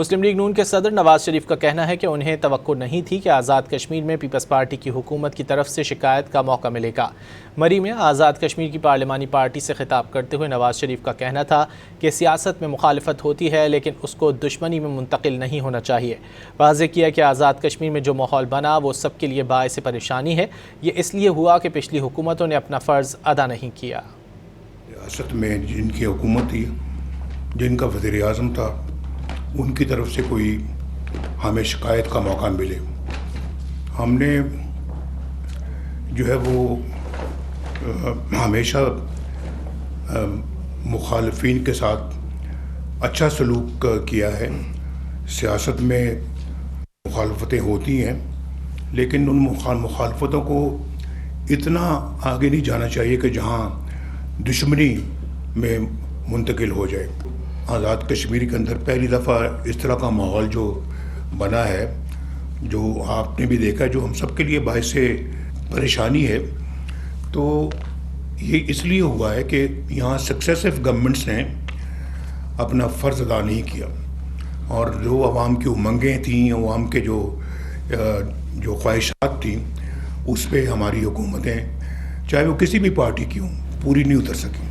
مسلم league نون کے صدر نواز شریف کا کہنا ہے کہ انہیں توقع نہیں تھی کہ آزاد کشمیر میں پیپلز پارٹی کی حکومت کی طرف سے شکایت کا موقع ملے گا۔ مری میں آزاد کشمیر کی پارلیمانی پارٹی سے خطاب کرتے ہوئے نواز شریف کا کہنا تھا کہ سیاست میں مخالفت ہوتی ہے لیکن اس کو دشمنی میں منتقل نہیں ہونا چاہیے۔ واضح کیا کہ آزاد کشمیر میں جو ماحول بنا وہ سب کے لیے باعث پریشانی ہے، یہ اس لیے ہوا کہ پچھلی حکومتوں نے اپنا فرض ادا نہیں کیا۔ ریاست میں جن کی حکومت تھی، جن کا وزیر اعظم تھا، ان کی طرف سے کوئی ہمیں شکایت کا موقع ملے، ہم نے جو ہے وہ ہمیشہ مخالفین کے ساتھ اچھا سلوک کیا ہے۔ سیاست میں مخالفتیں ہوتی ہیں لیکن ان مخالفتوں کو اتنا آگے نہیں جانا چاہیے کہ جہاں دشمنی میں منتقل ہو جائے۔ آزاد کشمیر کے اندر پہلی دفعہ اس طرح کا ماحول جو بنا ہے، جو آپ نے بھی دیکھا، جو ہم سب کے لیے باعث پریشانی ہے، تو یہ اس لیے ہوا ہے کہ یہاں سکسیسو گورنمنٹس نے اپنا فرض ادا نہیں کیا، اور جو عوام کی امنگیں تھیں، عوام کے جو خواہشات تھیں، اس پہ ہماری حکومتیں چاہے وہ کسی بھی پارٹی کی ہوں پوری نہیں اتر سکیں۔